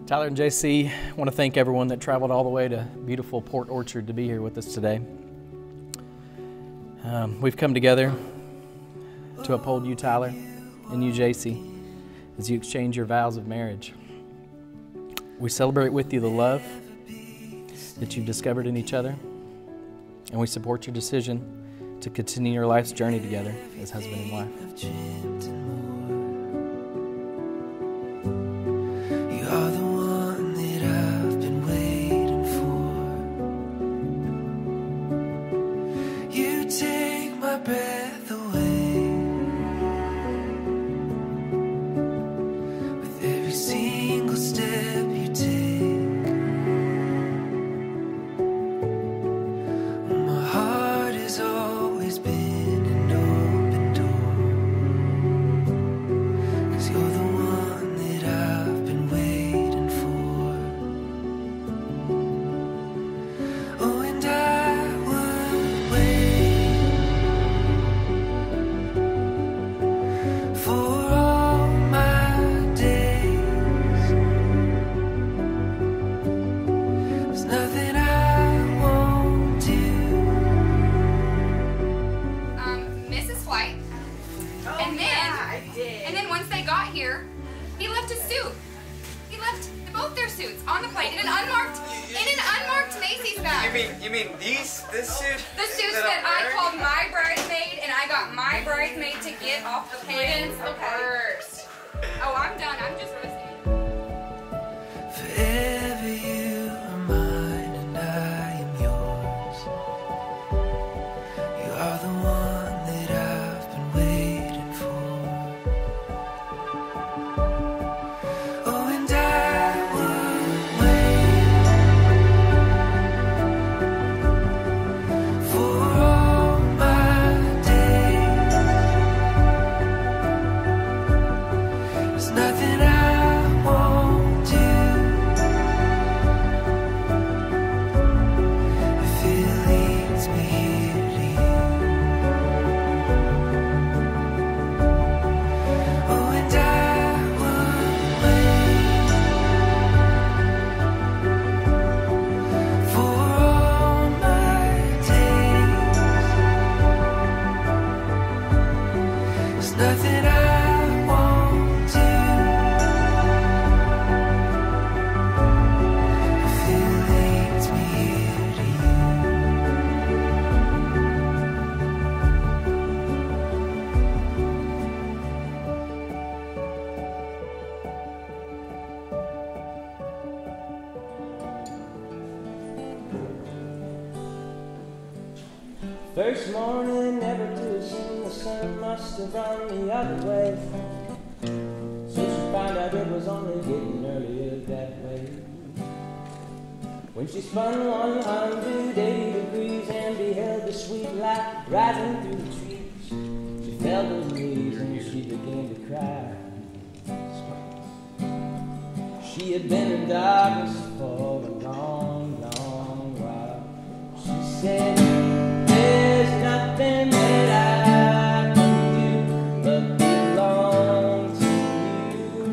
Tyler and Jacy, I want to thank everyone that traveled all the way to beautiful Port Orchard to be here with us today. We've come together to uphold you, Tyler, and you, Jacy, as you exchange your vows of marriage. We celebrate with you the love that you've discovered in each other, and we support your decision to continue your life's journey together as husband and wife. You are the one that I've been waiting for. You take my breath away with every single step you take. My heart has always been an open door, 'cause you're the one that I've been waiting for. Oh, and I would wait for all my days. There's nothing I won't do. Mrs. White. And then once they got here, he left his suit. He left both their suits on the plane in an unmarked Macy's bag. You mean this suit? The suits that I called my bridesmaid, and I got my bridesmaid to get off the plane first. Oh, I'm done. I'm just listening. Forever you are mine and I am yours. You are the one that I've been waiting for. Oh, and I would wait for all my days. There's nothing I won't do if it leads me here to you. Oh, and I would wait for all my days. There's nothing I won't do if it leads me here to you. First morning ever to have seen the sun must have run the other way. So she found out it was only getting earlier that way. When she spun 180 degrees and beheld the sweet light rising through the trees, she fell to her knees and she began to cry. She had been in darkness for a long, long while. She said, "There's nothing that I can do but belong to you."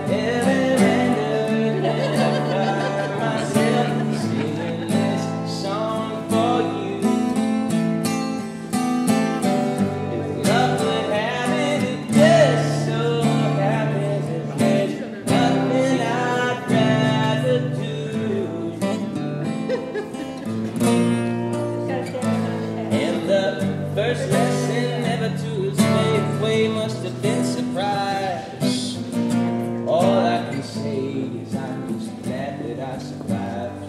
Every render that I find myself singing this song for you. If love would have it, it just so happens that there's nothing I'd rather do. And the first lesson ever to his faith way must have been surprise. All I can say is I'm just glad that I survived.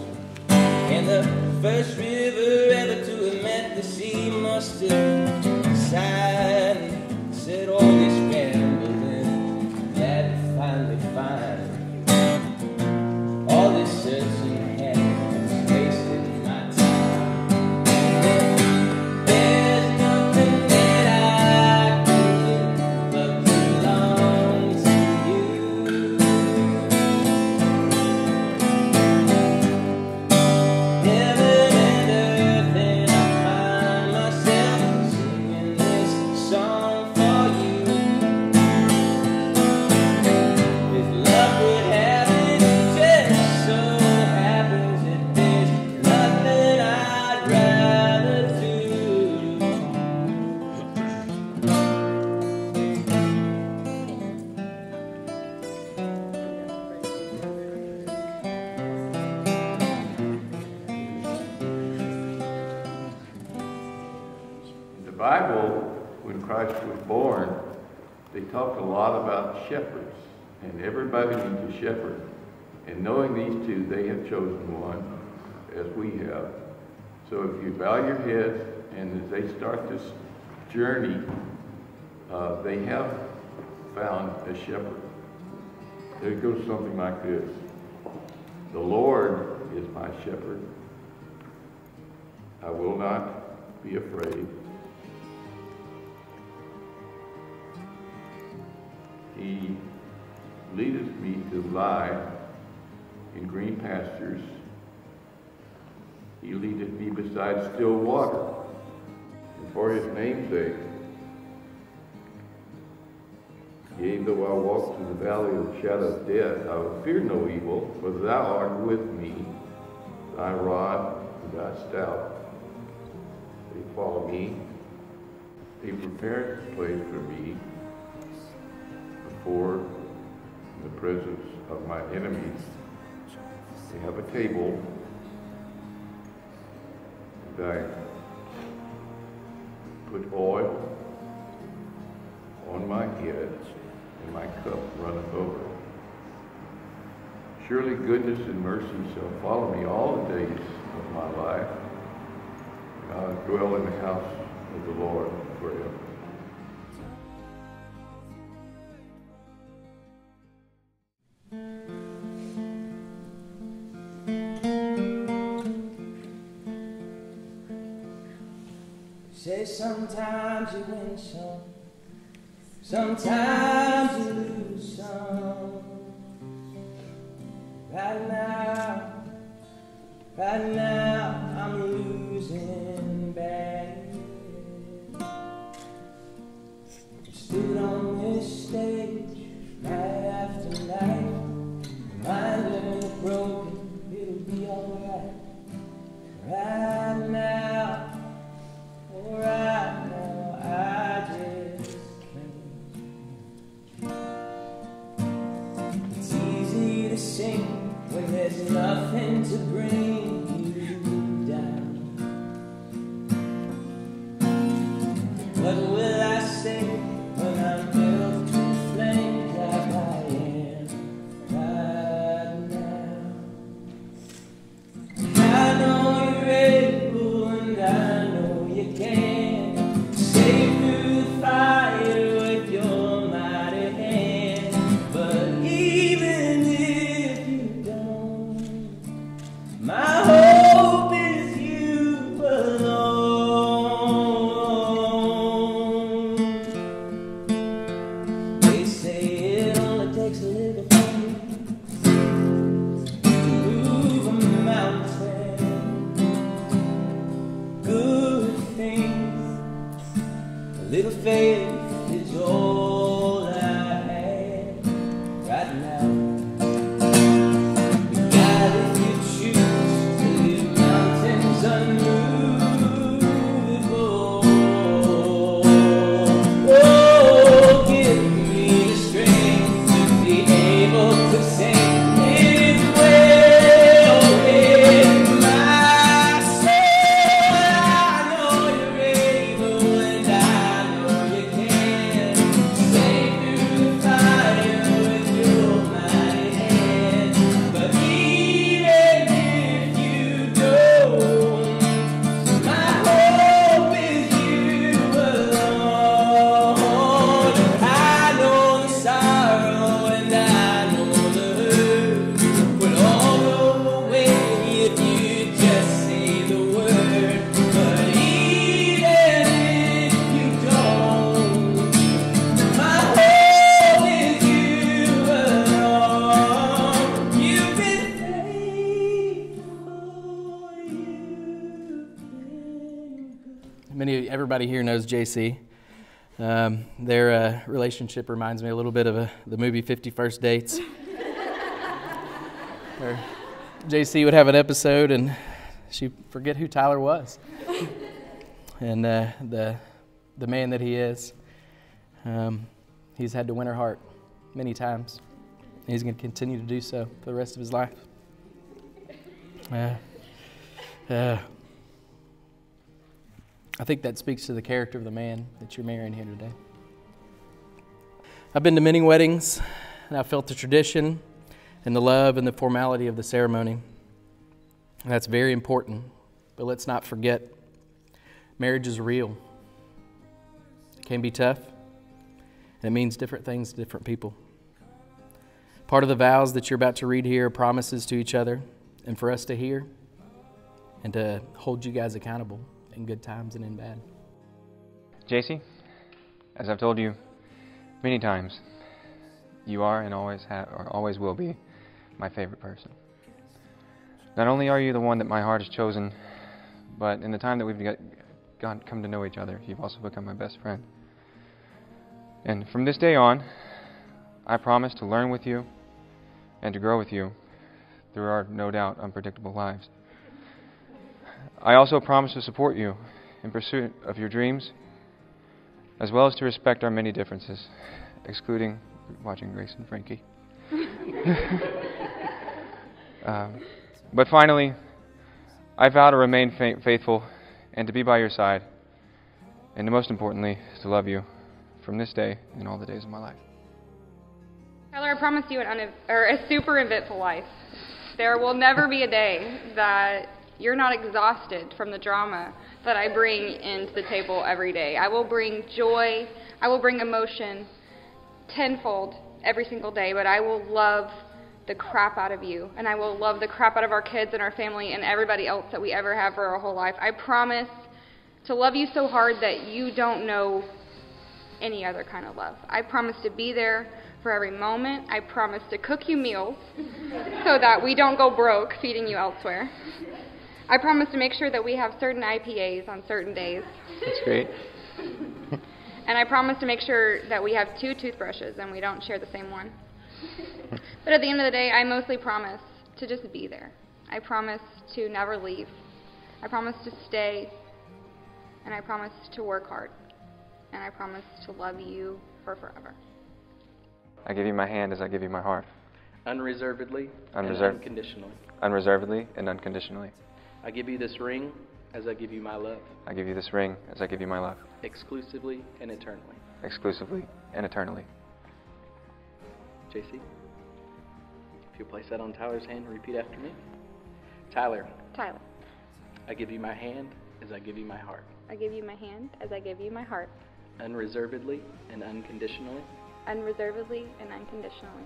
And the first river ever to have met the sea must have sighed and said all this gambling, glad to finally find all this searching had wasted my time. There's nothing that I can do but belong to you. Heaven and earth, and I find myself Bible, when Christ was born, they talked a lot about shepherds, and everybody needs a shepherd. And knowing these two, they have chosen one, as we have. So if you bow your head, and as they start this journey, they have found a shepherd. It goes something like this. The Lord is my shepherd. I will not be afraid. He leadeth me to lie in green pastures. He leadeth me beside still water. And for his name's sake, yea, though I walk through the valley of the shadow of death, I will fear no evil, for thou art with me. Thy rod and thy staff, they follow me. They prepare a place for me before the presence of my enemies. They have a table, and I put oil on my head, and my cup runneth over. Surely goodness and mercy shall follow me all the days of my life, and I'll dwell in the house of the Lord forever. Say sometimes you win some, sometimes you lose some. Right now I'm losing bad. Stood on this stage night after night, reminding the broken it'll be alright. Right now, I just can't. It's easy to sing when there's nothing to bring you down. What will I say when I'm held to flames like I am right now? I know you're able and I know you can save through the fire with your mighty hand. But even if you don't, my hope is you alone. They say it only takes a little thing to move a mountain. Good things, a little faith is all I have right now. God, if you choose to leave mountains unmovable, oh, give me the strength to be able to sing. It is well with my soul. I know you're able and I know you can save through the fire with your mighty hand. But even if you don't, my hope is you alone. I know the sorrow and I know the hurt will all go away if you just say the word. But even if you don't, my hope is you alone. You've been faithful, you've been Everybody here knows Jacy. Their relationship reminds me a little bit of the movie 50 First Dates. Where Jacy would have an episode and she'd forget who Tyler was. And the man that he is, he's had to win her heart many times. He's going to continue to do so for the rest of his life. I think that speaks to the character of the man that you're marrying here today. I've been to many weddings, and I've felt the tradition and the love and the formality of the ceremony. And that's very important. But let's not forget, marriage is real. It can be tough, and it means different things to different people. Part of the vows that you're about to read here are promises to each other and for us to hear and to hold you guys accountable in good times and in bad. Jacy, as I've told you many times, you are and always have or always will be my favorite person. Not only are you the one that my heart has chosen, but in the time that we've come to know each other, you've also become my best friend. And from this day on, I promise to learn with you and to grow with you through our no doubt unpredictable lives. I also promise to support you in pursuit of your dreams, as well as to respect our many differences, excluding watching Grace and Frankie. But finally, I vow to remain faithful and to be by your side, and most importantly, to love you from this day and all the days of my life. Tyler, I promise you a super eventful life. There will never be a day that you're not exhausted from the drama that I bring into the table every day. I will bring joy, I will bring emotion tenfold every single day, but I will love the crap out of you, and I will love the crap out of our kids and our family and everybody else that we ever have for our whole life. I promise to love you so hard that you don't know any other kind of love. I promise to be there for every moment. I promise to cook you meals so that we don't go broke feeding you elsewhere. I promise to make sure that we have certain IPAs on certain days. That's great. And I promise to make sure that we have 2 toothbrushes and we don't share the same one. But at the end of the day, I mostly promise to just be there. I promise to never leave. I promise to stay. And I promise to work hard. And I promise to love you for forever. I give you my hand as I give you my heart. Unreservedly and unconditionally. Unreservedly and unconditionally. I give you this ring as I give you my love. I give you this ring as I give you my love. Exclusively and eternally. Exclusively and eternally. Jacy, if you'll place that on Tyler's hand and repeat after me. Tyler, I give you my hand as I give you my heart. I give you my hand as I give you my heart. Unreservedly and unconditionally. Unreservedly and unconditionally.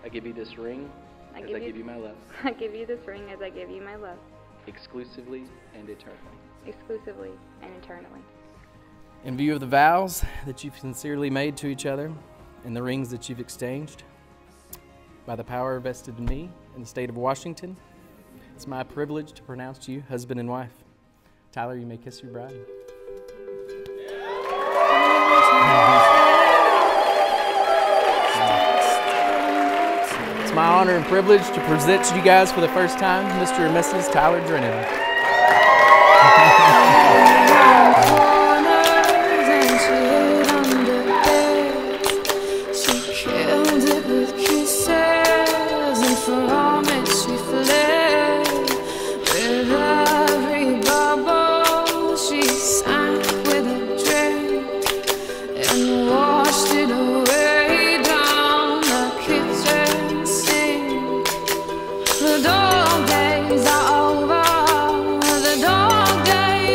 I give you this ring as I give you my love. I give you this ring as I give you my love. Exclusively and eternally. Exclusively and eternally. In view of the vows that you've sincerely made to each other and the rings that you've exchanged, by the power vested in me in the state of Washington, it's my privilege to pronounce you husband and wife. Tyler, you may kiss your bride. It's my honor and privilege to present to you guys for the first time Mr. and Mrs. Tyler Drennan. The dog days are over. The dog days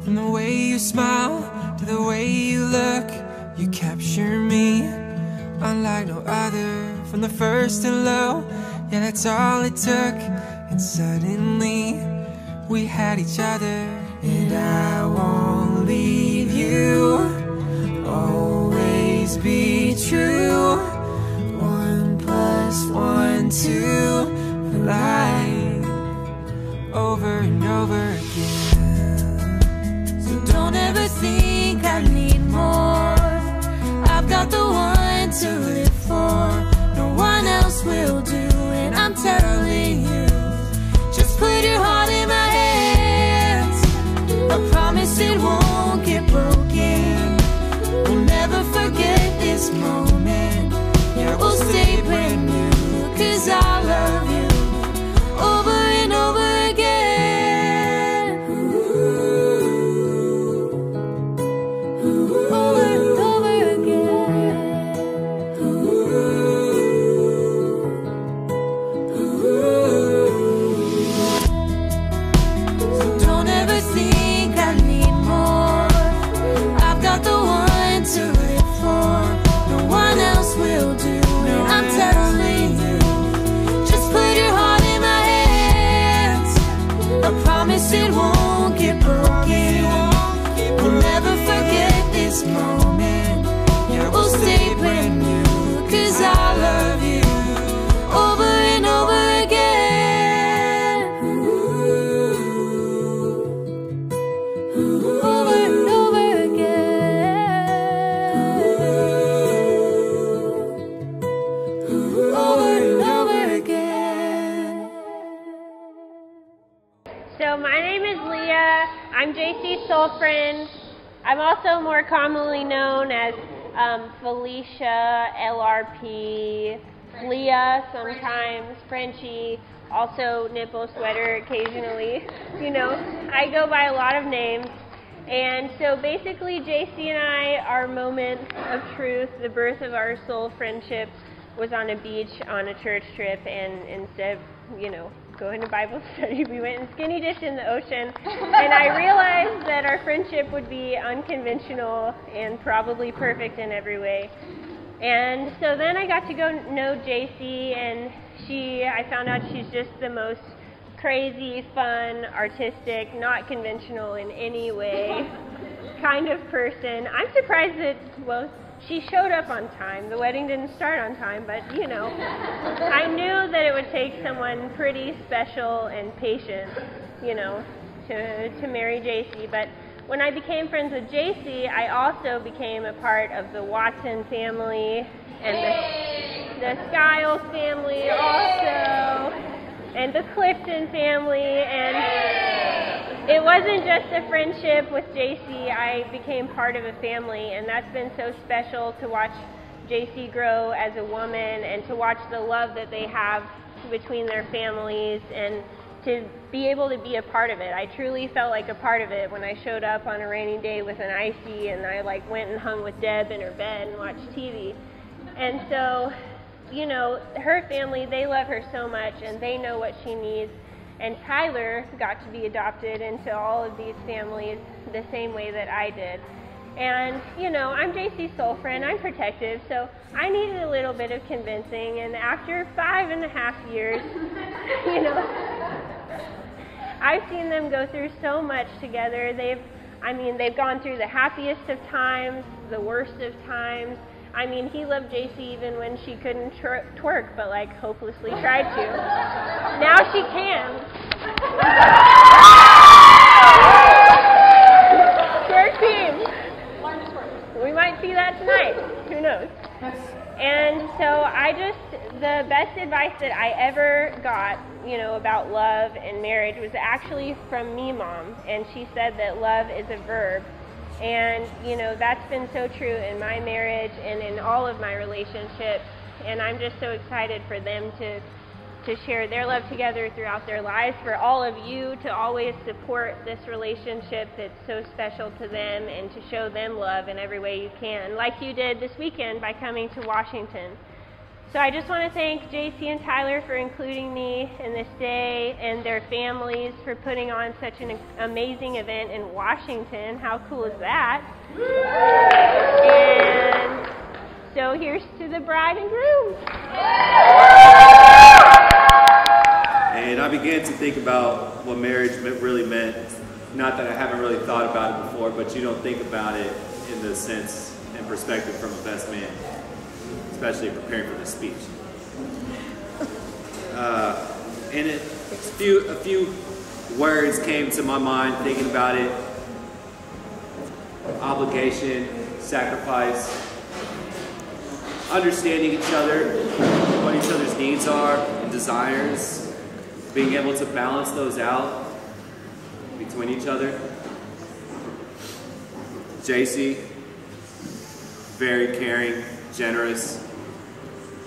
From the way you smile to the way you look, you capture me unlike no other. From the first hello, yeah, that's all it took. And suddenly we had each other. And I won't leave you, always be true. 1 + 1, 2 for life, over and over again. So don't ever think I need more. I've got the one to live for. No one else will do, and I'm telling you, just put your heart in my hands. I promise it won't get broken. We'll never forget this moment. Yeah, we'll stay brand new, 'cause I love you over and over again. Over and over again. So don't ever think I need more. I've got the one to live for. No one else will do. And I'm telling you, just put your heart in my hands. I promise it won't get broken. We'll never forget this moment. Yeah, we'll stay brand new, 'cause I love you over and over again. Over and over again. Over and over again. So my name is Leah. I'm Jacy's soul friend. I'm also more commonly known as Felicia, LRP, Leah sometimes, Frenchie, also Nipple Sweater occasionally. You know, I go by a lot of names. And so basically Jacy and I, our moment of truth, the birth of our soul friendship, was on a beach on a church trip, and instead of, you know, going to Bible study, we went and skinny dipped in the ocean. And I realized that our friendship would be unconventional and probably perfect in every way. And so then I got to go know Jacy, and I found out she's just the most crazy, fun, artistic, not conventional in any way kind of person. I'm surprised that, well, she showed up on time. The wedding didn't start on time, but, you know, I knew that it would take someone pretty special and patient, you know, to marry Jacy. But when I became friends with Jacy, I also became a part of the Watson family and the Skiles family also, and the Clifton family, and it wasn't just a friendship with Jacy. I became part of a family, and that's been so special to watch Jacy grow as a woman and to watch the love that they have between their families and to be able to be a part of it. I truly felt like a part of it when I showed up on a rainy day with an icy, and I like went and hung with Deb in her bed and watched TV. And so, you know, her family, they love her so much and they know what she needs. And Tyler got to be adopted into all of these families the same way that I did. And, you know, I'm Jacy's soul friend, I'm protective, so I needed a little bit of convincing, and after 5.5 years, you know, I've seen them go through so much together. They've gone through the happiest of times, the worst of times. I mean, he loved Jacy even when she couldn't twerk, but like hopelessly tried to. Now she can. Twerk team. We might see that tonight. Who knows? And so the best advice that I ever got, you know, about love and marriage was actually from me, Mom. And she said that love is a verb. And, you know, that's been so true in my marriage and in all of my relationships. And I'm just so excited for them to share their love together throughout their lives, for all of you to always support this relationship that's so special to them and to show them love in every way you can, like you did this weekend by coming to Washington. So I just want to thank Jacy and Tyler for including me in this day, and their families for putting on such an amazing event in Washington. How cool is that? And so here's to the bride and groom. And I began to think about what marriage really meant. Not that I haven't really thought about it before, but you don't think about it in the sense and perspective from a best man, especially preparing for this speech. And a few words came to my mind thinking about it. Obligation, sacrifice, understanding each other, what each other's needs are and desires, being able to balance those out between each other. Jacy, very caring, generous,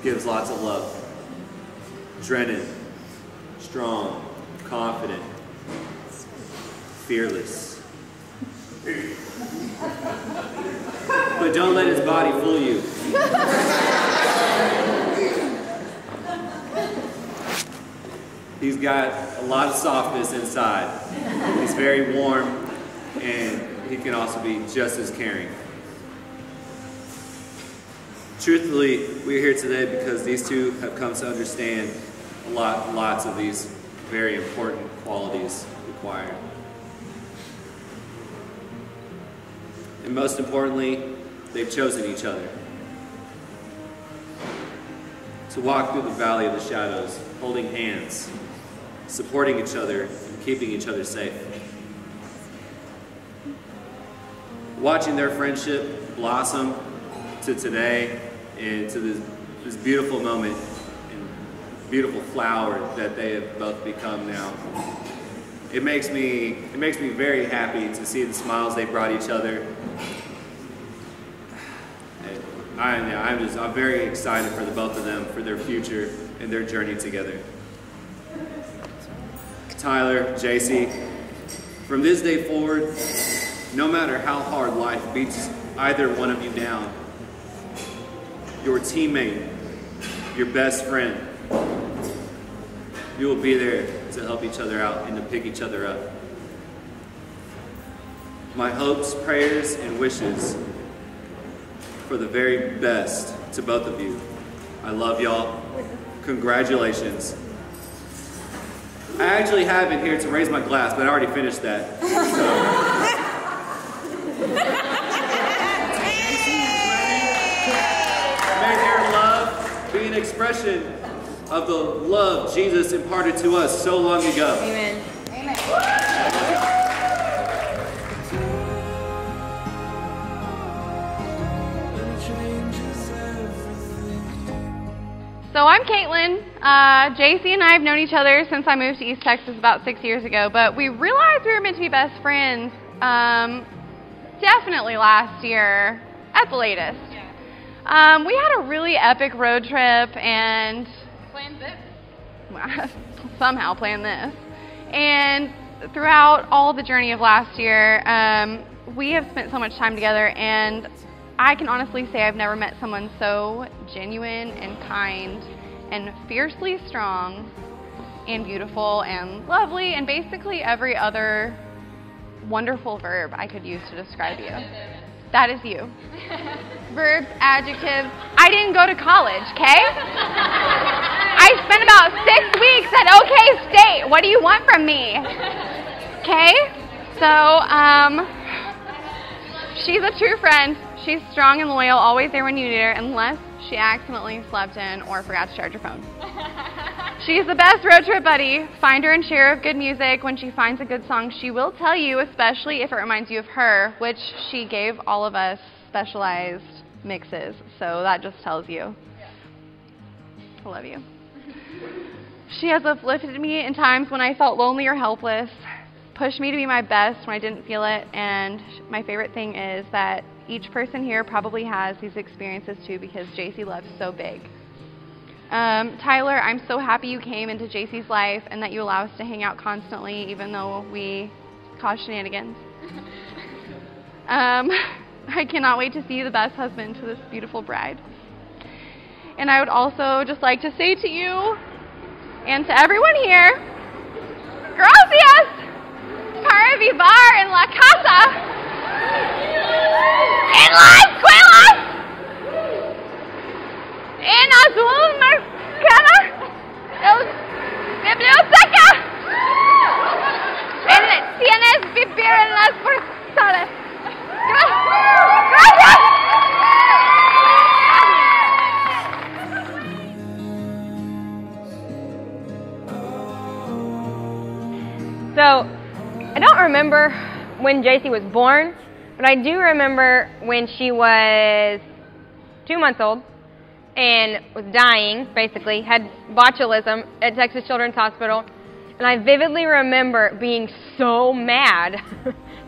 gives lots of love. Drennan, strong, confident, fearless. But don't let his body fool you. He's got a lot of softness inside. He's very warm, and he can also be just as caring. Truthfully, we're here today because these two have come to understand lots of these very important qualities required. And most importantly, they've chosen each other to walk through the valley of the shadows, holding hands, supporting each other, and keeping each other safe. Watching their friendship blossom to today and to this beautiful moment and beautiful flower that they have both become now. It makes me very happy to see the smiles they brought each other. I'm very excited for the both of them, for their future and their journey together. Tyler, Jacy, from this day forward, no matter how hard life beats either one of you down, your teammate, your best friend, you will be there to help each other out and to pick each other up. My hopes, prayers, and wishes for the very best to both of you. I love y'all. Congratulations. I actually have in here to raise my glass, but I already finished that. May their love be an expression of the love Jesus imparted to us so long ago. Amen. Amen. So I'm Caitlin. Jacy and I have known each other since I moved to East Texas about 6 years ago, but we realized we were meant to be best friends definitely last year at the latest. Yeah. We had a really epic road trip and planned this. Somehow planned this. And throughout all the journey of last year, we have spent so much time together, and I can honestly say I've never met someone so genuine and kind and fiercely strong and beautiful and lovely and basically every other wonderful verb I could use to describe you. That is you. Verbs, adjectives. I didn't go to college, okay? I spent about 6 weeks at OK State. What do you want from me? Okay? So, she's a true friend. She's strong and loyal, always there when you need her, unless she accidentally slept in or forgot to charge her phone. She's the best road trip buddy, finder and sharer of good music. When she finds a good song, she will tell you, especially if it reminds you of her, which she gave all of us specialized mixes. So that just tells you. I love you. She has uplifted me in times when I felt lonely or helpless, pushed me to be my best when I didn't feel it, and my favorite thing is that each person here probably has these experiences too, because Jacy loves so big. Tyler, I'm so happy you came into Jacy's life and that you allow us to hang out constantly, even though we cause shenanigans. I cannot wait to see you the best husband to this beautiful bride. And I would also just like to say to you and to everyone here, gracias por vivir en la casa, en la escuela, en azul marcada, en biblioteca, en tienes vivir en las portales. Gracias. So, I don't remember when Jacy was born, but I do remember when she was 2 months old and was dying, basically, had botulism at Texas Children's Hospital. And I vividly remember being so mad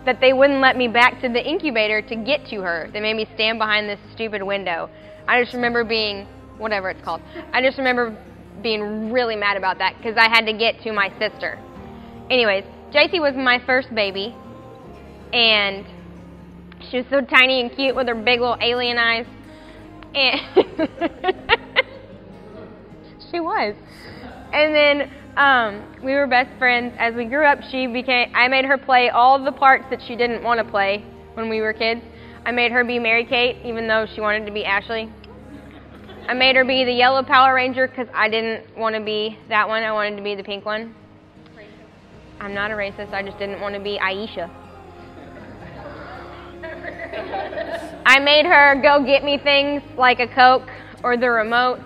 that they wouldn't let me back to the incubator to get to her. They made me stand behind this stupid window. I just remember being, whatever it's called, I just remember being really mad about that because I had to get to my sister. Anyways, Jacy was my first baby, and she was so tiny and cute with her big little alien eyes. And she was. And then we were best friends. As we grew up, I made her play all the parts that she didn't want to play when we were kids. I made her be Mary Kate, even though she wanted to be Ashley. I made her be the yellow Power Ranger because I didn't want to be that one. I wanted to be the pink one. I'm not a racist, I just didn't want to be Aisha. I made her go get me things like a Coke or the remote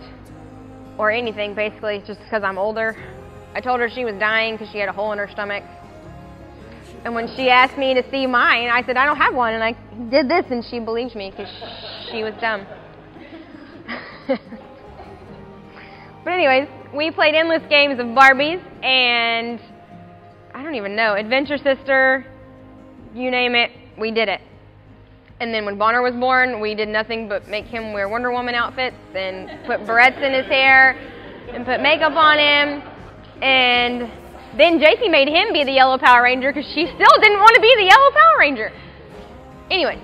or anything, basically, just because I'm older. I told her she was dying because she had a hole in her stomach. And when she asked me to see mine, I said, I don't have one. And I did this, and she believed me because she was dumb. But anyways, we played endless games of Barbies, and I don't even know, Adventure Sister, you name it, we did it. And then when Bonner was born, we did nothing but make him wear Wonder Woman outfits and put barrettes in his hair and put makeup on him. And then Jacy made him be the Yellow Power Ranger because she still didn't want to be the Yellow Power Ranger. Anyways,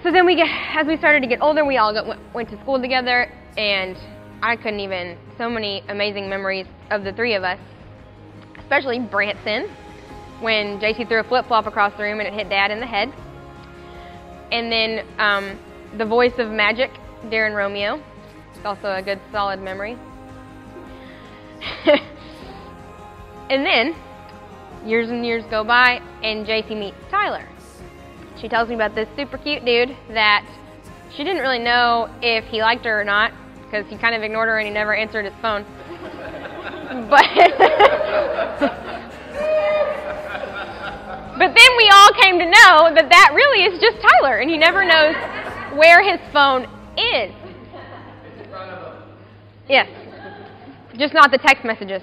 so then as we started to get older, we all went to school together, and I couldn't even, so many amazing memories of the three of us. Especially Branson, when Jacy threw a flip-flop across the room and it hit Dad in the head. And then the voice of Magic, Darren Romeo. It's also a good, solid memory. And then, years and years go by, and Jacy meets Tyler. She tells me about this super cute dude that she didn't really know if he liked her or not, because he kind of ignored her and he never answered his phone. But then we all came to know that that really is just Tyler, and he never knows where his phone is. Yes, just not the text messages.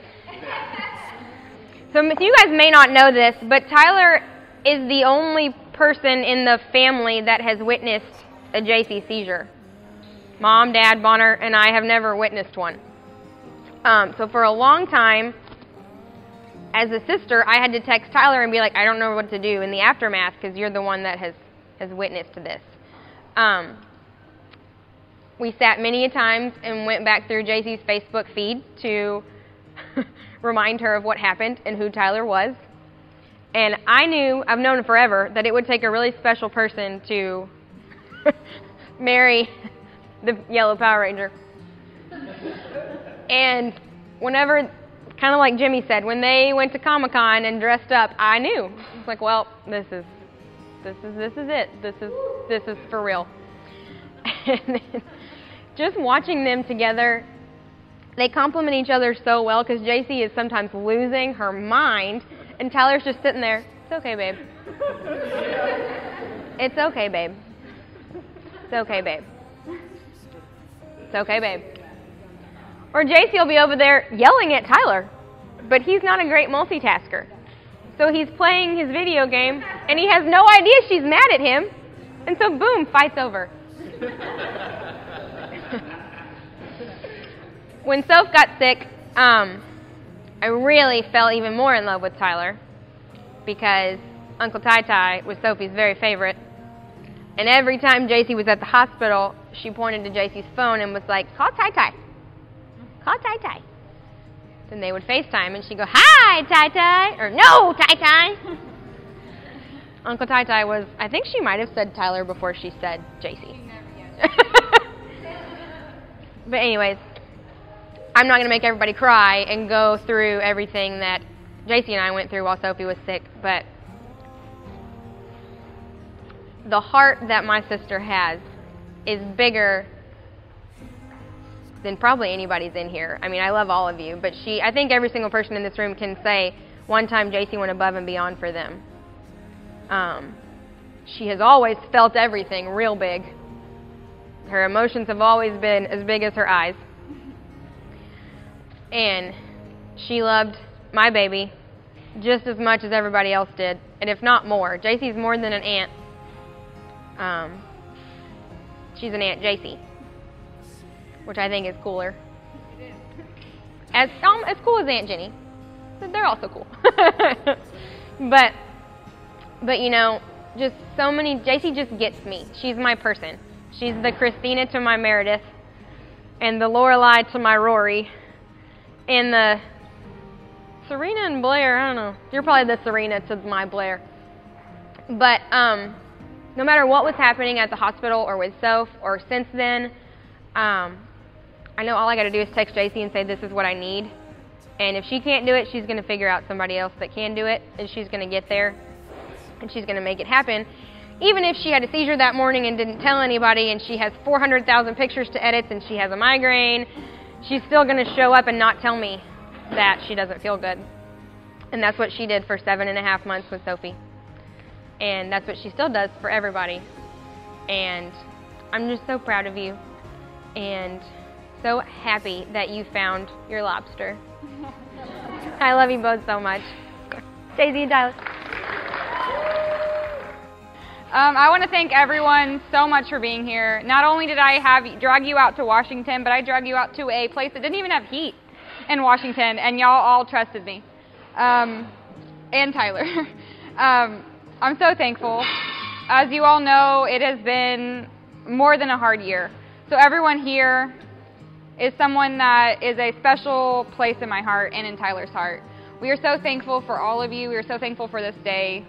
So you guys may not know this, but Tyler is the only person in the family that has witnessed a Jacy seizure. Mom, Dad, Bonner, and I have never witnessed one. So for a long time, as a sister, I had to text Tyler and be like, I don't know what to do in the aftermath because you're the one that has witnessed this. We sat many a times and went back through Jacy's Facebook feed to remind her of what happened and who Tyler was. And I've known forever, that it would take a really special person to marry the Yellow Power Ranger. And whenever, kind of like Jimmy said, when they went to Comic-Con and dressed up, I knew. It's like, well, this is it. This is for real. And then just watching them together, they complement each other so well because Jacy is sometimes losing her mind, and Tyler's just sitting there. It's okay, babe. It's okay, babe. It's okay, babe. It's okay, babe. Or Jacy will be over there yelling at Tyler, but he's not a great multitasker. So he's playing his video game, and he has no idea she's mad at him, and so boom, fight's over. When Soph got sick, I really fell even more in love with Tyler because Uncle Tai Tai was Sophie's very favorite. And every time Jacy was at the hospital, she pointed to Jacy's phone and was like, call Tai-Tai. Call Tai-Tai. Then they would FaceTime, and she'd go, hi, Tai-Tai, or no, Tai-Tai. Uncle Tai-Tai was, I think she might have said Tyler before she said Jacy. But anyways, I'm not going to make everybody cry and go through everything that Jacy and I went through while Sophie was sick, but the heart that my sister has is bigger than probably anybody's in here. I mean, I love all of you, but I think every single person in this room can say one time Jacy went above and beyond for them. She has always felt everything real big. Her emotions have always been as big as her eyes. And she loved my baby just as much as everybody else did, and if not more. Jacy's more than an aunt. She's an Aunt Jacy, which I think is cooler. As cool as Aunt Jenny. They're also cool. But you know, just so many, Jacy just gets me. She's my person. She's the Christina to my Meredith, and the Lorelai to my Rory, and the Serena and Blair, I don't know. You're probably the Serena to my Blair. But no matter what was happening at the hospital or with Soph or since then, I know all I got to do is text Jacy and say this is what I need. And if she can't do it, she's going to figure out somebody else that can do it, and she's going to get there, and she's going to make it happen. Even if she had a seizure that morning and didn't tell anybody, and she has 400,000 pictures to edit, and she has a migraine, she's still going to show up and not tell me that she doesn't feel good. And that's what she did for 7.5 months with Sophie. And that's what she still does for everybody. And I'm just so proud of you and so happy that you found your lobster. I love you both so much. Jacy and Tyler. I want to thank everyone so much for being here. Not only did I drag you out to Washington, but I dragged you out to a place that didn't even have heat in Washington, and y'all all trusted me. And Tyler. I'm so thankful. As you all know, it has been more than a hard year. So everyone here is someone that is a special place in my heart and in Tyler's heart. We are so thankful for all of you. We are so thankful for this day.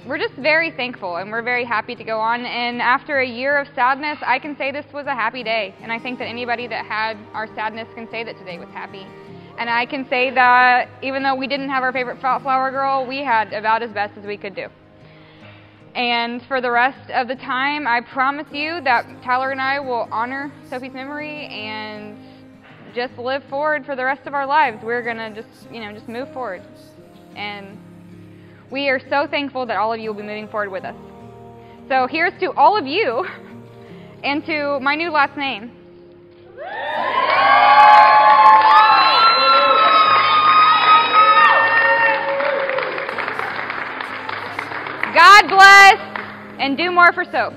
We're just very thankful, and we're very happy to go on. And after a year of sadness, I can say this was a happy day. And I think that anybody that had our sadness can say that today was happy. And I can say that even though we didn't have our favorite flower girl, we had about as best as we could do. And for the rest of the time, I promise you that Tyler and I will honor Sophie's memory and just live forward for the rest of our lives. We're gonna just move forward. And we are so thankful that all of you will be moving forward with us. So here's to all of you and to my new last name. God bless, and do more for Soph.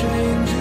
Change